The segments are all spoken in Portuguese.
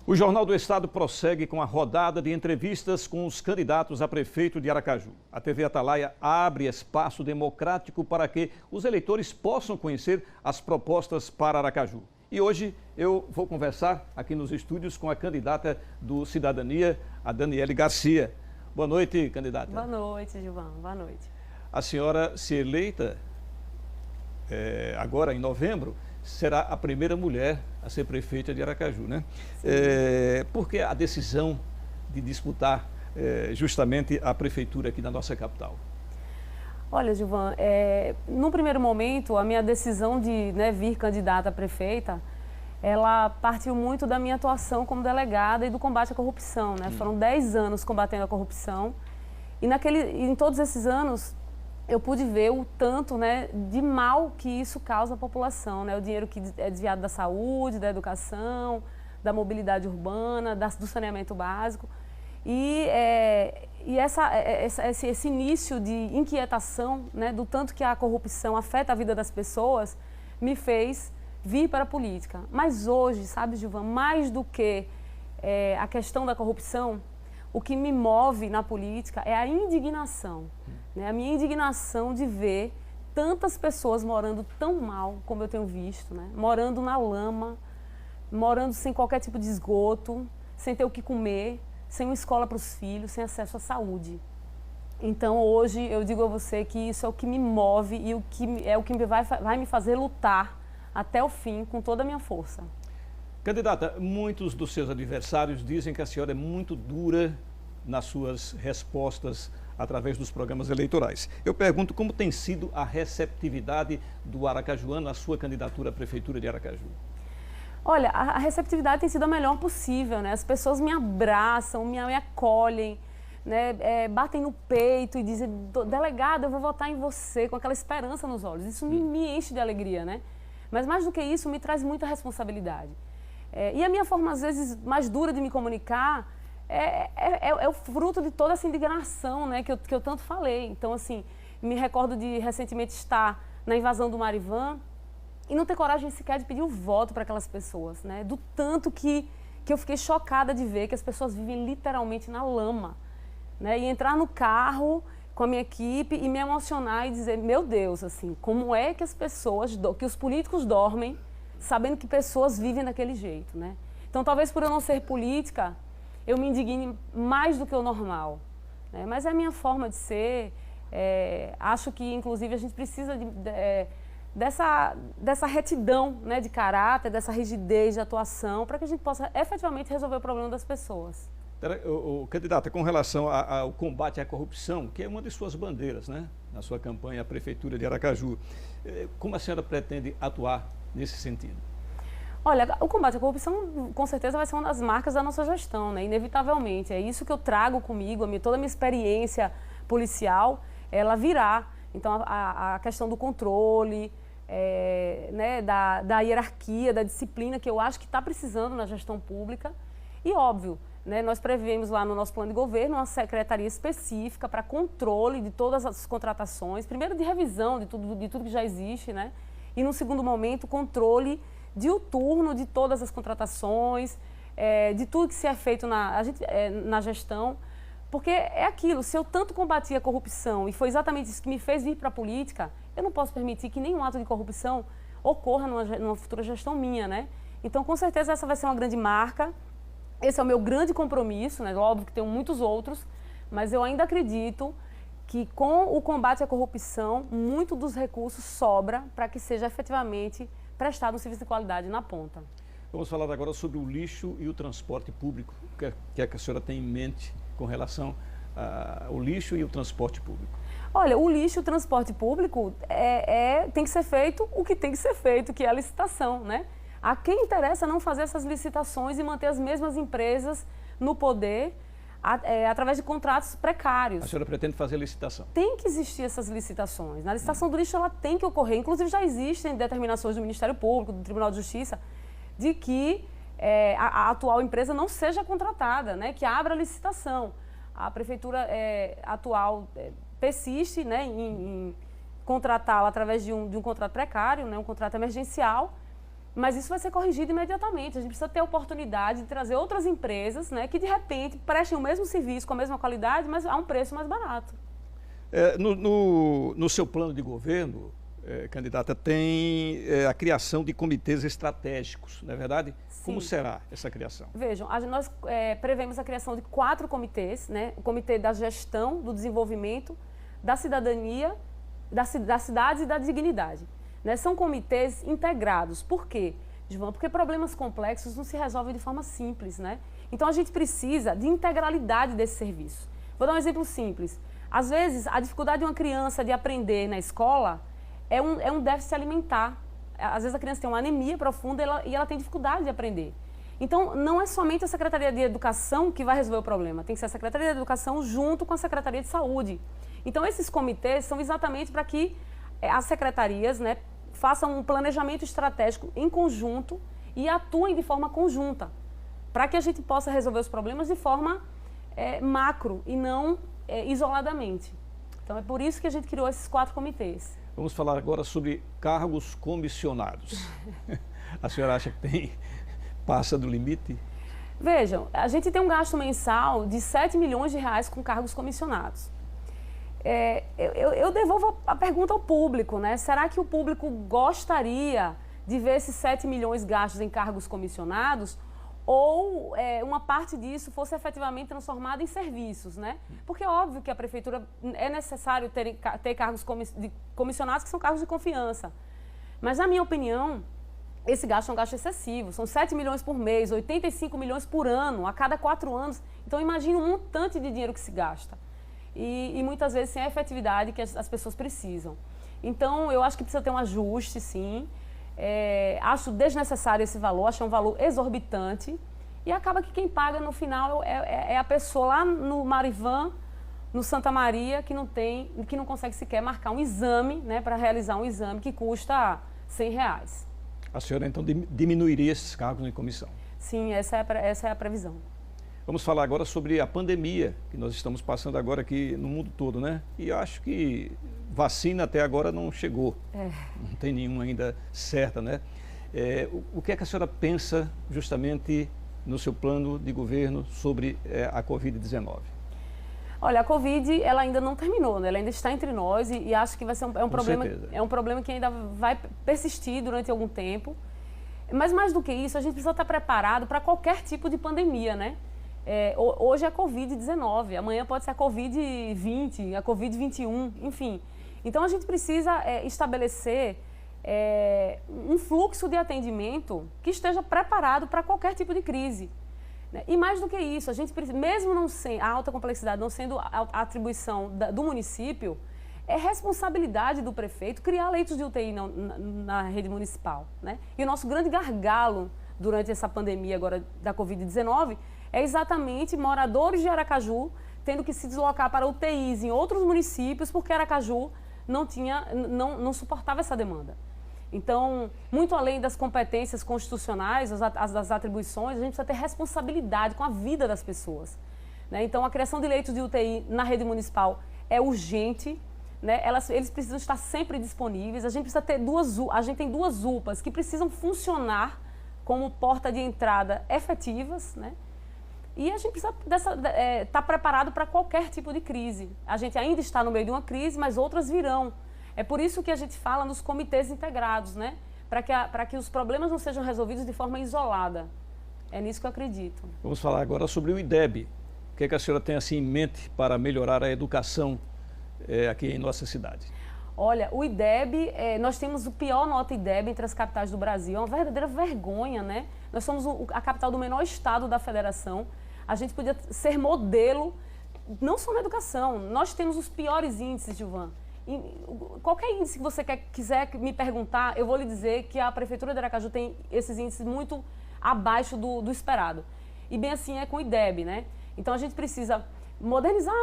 O Jornal do Estado prossegue com a rodada de entrevistas com os candidatos a prefeito de Aracaju. A TV Atalaia abre espaço democrático para que os eleitores possam conhecer as propostas para Aracaju. E hoje eu vou conversar aqui nos estúdios com a candidata do Cidadania, a Daniele Garcia. Boa noite, candidata. Boa noite, Gilvan. Boa noite. A senhora, se eleita agora em novembro, será a primeira mulher a ser prefeita de Aracaju, né? Por que a decisão de disputar justamente a prefeitura aqui na nossa capital? Olha, Gilvan, num primeiro momento, a minha decisão de vir candidata a prefeita, ela partiu muito da minha atuação como delegada e do combate à corrupção, né? Foram 10 anos combatendo a corrupção e em todos esses anos eu pude ver o tanto, né, de mal que isso causa à população, né? O dinheiro que é desviado da saúde, da educação, da mobilidade urbana, do saneamento básico. E esse início de inquietação, né, do tanto que a corrupção afeta a vida das pessoas, me fez vir para a política. Mas hoje, sabe, Gilvan, mais do que a questão da corrupção, o que me move na política é a indignação, né? A minha indignação de ver tantas pessoas morando tão mal, como eu tenho visto, né? Morando na lama, morando sem qualquer tipo de esgoto, sem ter o que comer, sem uma escola para os filhos, sem acesso à saúde. Então, hoje, eu digo a você que isso é o que me move e o que vai me fazer lutar até o fim, com toda a minha força. Candidata, muitos dos seus adversários dizem que a senhora é muito dura nas suas respostas através dos programas eleitorais. Eu pergunto como tem sido a receptividade do aracajuano à sua candidatura à prefeitura de Aracaju. Olha, a receptividade tem sido a melhor possível, né? As pessoas me abraçam, me acolhem, né? Batem no peito e dizem, delegado, eu vou votar em você, com aquela esperança nos olhos. Isso me enche de alegria, né? Mas mais do que isso, me traz muita responsabilidade. E a minha forma, às vezes, mais dura de me comunicar é o fruto de toda essa indignação, né, que eu tanto falei. Então, assim, me recordo de recentemente estar na invasão do Marivan e não ter coragem sequer de pedir o voto para aquelas pessoas, né? Do tanto que eu fiquei chocada de ver que as pessoas vivem literalmente na lama, né? E entrar no carro com a minha equipe e me emocionar e dizer, meu Deus, assim, como é que que os políticos dormem sabendo que pessoas vivem daquele jeito, né? Então, talvez por eu não ser política, eu me indigne mais do que o normal, né? Mas é a minha forma de ser. Acho que, inclusive, a gente precisa dessa retidão, né, de caráter, dessa rigidez de atuação, para que a gente possa efetivamente resolver o problema das pessoas. Candidata, com relação ao combate à corrupção, que é uma de suas bandeiras, né, na sua campanha à Prefeitura de Aracaju, como a senhora pretende atuar nesse sentido? Olha, o combate à corrupção, com certeza, vai ser uma das marcas da nossa gestão, né? Inevitavelmente. É isso que eu trago comigo, toda a minha experiência policial, ela virá. Então, a questão do controle, né, da hierarquia, da disciplina, que eu acho que está precisando na gestão pública. E, óbvio, né, nós prevemos lá no nosso plano de governo uma secretaria específica para controle de todas as contratações, primeiro de revisão de tudo que já existe, né? E, num segundo momento, controle diuturno de todas as contratações, de tudo que se é feito na gestão, porque é aquilo, se eu tanto combati a corrupção e foi exatamente isso que me fez vir para a política, eu não posso permitir que nenhum ato de corrupção ocorra numa futura gestão minha, né? Então, com certeza, essa vai ser uma grande marca, esse é o meu grande compromisso, né? Óbvio que tem muitos outros, mas eu ainda acredito que com o combate à corrupção, muito dos recursos sobra para que seja efetivamente prestado um serviço de qualidade na ponta. Vamos falar agora sobre o lixo e o transporte público. O que é que a senhora tem em mente com relação ao lixo e o transporte público? Olha, o lixo e o transporte público tem que ser feito o que tem que ser feito, que é a licitação, né? A quem interessa não fazer essas licitações e manter as mesmas empresas no poder através de contratos precários. A senhora pretende fazer licitação? Tem que existir essas licitações. Na licitação do lixo, ela tem que ocorrer. Inclusive, já existem determinações do Ministério Público, do Tribunal de Justiça, de que a atual empresa não seja contratada, né? Que abra a licitação. A prefeitura atual persiste, né, em contratá-la através de um contrato precário, né, um contrato emergencial, Mas isso vai ser corrigido imediatamente. A gente precisa ter a oportunidade de trazer outras empresas, né, que de repente prestem o mesmo serviço com a mesma qualidade, mas a um preço mais barato. No seu plano de governo, candidata, tem a criação de comitês estratégicos, não é verdade? Sim. Como será essa criação? Vejam, nós prevemos a criação de 4 comitês, né? O Comitê da Gestão, do Desenvolvimento, da Cidadania, das Cidades e da Dignidade. Né? São comitês integrados. Por quê, João? Porque problemas complexos não se resolvem de forma simples, né? Então a gente precisa de integralidade desse serviço. Vou dar um exemplo simples. Às vezes, a dificuldade de uma criança de aprender na escola é um déficit alimentar. Às vezes a criança tem uma anemia profunda e ela tem dificuldade de aprender. Então, não é somente a Secretaria de Educação que vai resolver o problema, tem que ser a Secretaria de Educação junto com a Secretaria de Saúde. Então, esses comitês são exatamente para que as secretarias, né, façam um planejamento estratégico em conjunto e atuem de forma conjunta, para que a gente possa resolver os problemas de forma macro e não isoladamente. Então, é por isso que a gente criou esses 4 comitês. Vamos falar agora sobre cargos comissionados. A senhora acha que passa do limite? Vejam, a gente tem um gasto mensal de 7 milhões de reais com cargos comissionados. Eu devolvo a pergunta ao público, né? Será que o público gostaria de ver esses 7 milhões gastos em cargos comissionados ou uma parte disso fosse efetivamente transformada em serviços, né? Porque é óbvio que a prefeitura é necessário ter cargos comissionados que são cargos de confiança. Mas, na minha opinião, esse gasto é um gasto excessivo. São 7 milhões por mês, 85 milhões por ano, a cada 4 anos. Então, imagina um montante de dinheiro que se gasta. E muitas vezes sem a efetividade que as pessoas precisam. Então, eu acho que precisa ter um ajuste, sim. Acho desnecessário esse valor, acho um valor exorbitante. E acaba que quem paga no final é a pessoa lá no Marivan, no Santa Maria, que não consegue sequer marcar um exame, né, para realizar um exame que custa R$100. A senhora, então, diminuiria esses cargos em comissão? Sim, essa é a previsão. Vamos falar agora sobre a pandemia que nós estamos passando agora aqui no mundo todo, né? E eu acho que vacina até agora não chegou, não tem nenhuma ainda certa, né? O que é que a senhora pensa justamente no seu plano de governo sobre a Covid-19? Olha, a Covid, ela ainda não terminou, né? Ela ainda está entre nós e acho que vai ser um problema que ainda vai persistir durante algum tempo. Mas mais do que isso, a gente precisa estar preparado para qualquer tipo de pandemia, né? Hoje é a Covid-19, amanhã pode ser a Covid-20, a Covid-21, enfim. Então a gente precisa estabelecer um fluxo de atendimento que esteja preparado para qualquer tipo de crise. E mais do que isso, a gente precisa, mesmo não sendo, a alta complexidade não sendo a atribuição do município, é responsabilidade do prefeito criar leitos de UTI na rede municipal, né? E o nosso grande gargalo durante essa pandemia agora da Covid-19 é exatamente moradores de Aracaju tendo que se deslocar para UTIs em outros municípios porque Aracaju não suportava essa demanda. Então, muito além das competências constitucionais, das atribuições, a gente precisa ter responsabilidade com a vida das pessoas, né? Então, a criação de leitos de UTI na rede municipal é urgente, né? Eles precisam estar sempre disponíveis. A gente precisa ter a gente tem 2 UPAs que precisam funcionar como porta de entrada efetivas, né? E a gente precisa estar preparado para qualquer tipo de crise. A gente ainda está no meio de uma crise, mas outras virão. É por isso que a gente fala nos comitês integrados, né? Para que os problemas não sejam resolvidos de forma isolada. É nisso que eu acredito. Vamos falar agora sobre o IDEB. O que é que a senhora tem assim em mente para melhorar a educação aqui em nossa cidade? Olha, o IDEB, nós temos o pior nota IDEB entre as capitais do Brasil. É uma verdadeira vergonha, né? Nós somos a capital do menor estado da federação. A gente podia ser modelo, não só na educação. Nós temos os piores índices, Gilvan. Qualquer índice que você quiser me perguntar, eu vou lhe dizer que a Prefeitura de Aracaju tem esses índices muito abaixo do esperado. E bem assim é com o IDEB, né? Então a gente precisa modernizar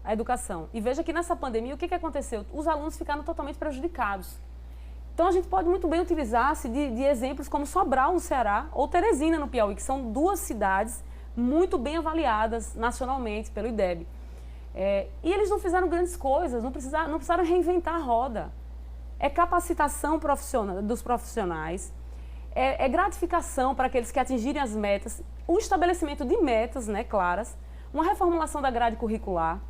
a educação. E veja que nessa pandemia, o que aconteceu? Os alunos ficaram totalmente prejudicados. Então a gente pode muito bem utilizar-se de exemplos como Sobral, no Ceará, ou Teresina, no Piauí, que são 2 cidades muito bem avaliadas nacionalmente pelo IDEB. E eles não fizeram grandes coisas, não precisaram reinventar a roda. É capacitação dos profissionais, é gratificação para aqueles que atingirem as metas, o estabelecimento de metas, né, claras, uma reformulação da grade curricular,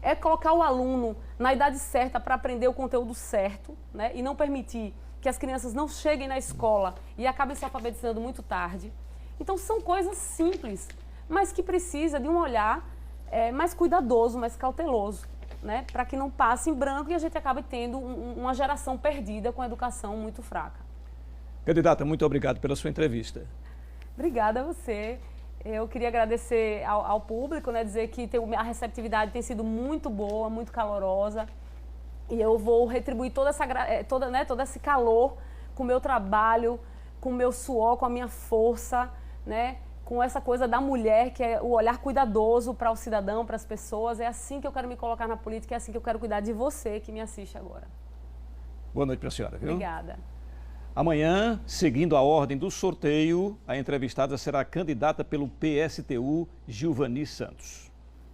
é colocar o aluno na idade certa para aprender o conteúdo certo, né, e não permitir que as crianças não cheguem na escola e acabem se alfabetizando muito tarde. Então, são coisas simples, mas que precisa de um olhar mais cuidadoso, mais cauteloso, né, para que não passe em branco e a gente acabe tendo uma geração perdida com a educação muito fraca. Candidata, muito obrigado pela sua entrevista. Obrigada a você. Eu queria agradecer ao público, né, dizer que a receptividade tem sido muito boa, muito calorosa. E eu vou retribuir todo esse calor com o meu trabalho, com o meu suor, com a minha força, né, com essa coisa da mulher, que é o olhar cuidadoso para o cidadão, para as pessoas. É assim que eu quero me colocar na política, é assim que eu quero cuidar de você que me assiste agora. Boa noite para a senhora, viu? Obrigada. Amanhã, seguindo a ordem do sorteio, a entrevistada será a candidata pelo PSTU, Gilvani Santos.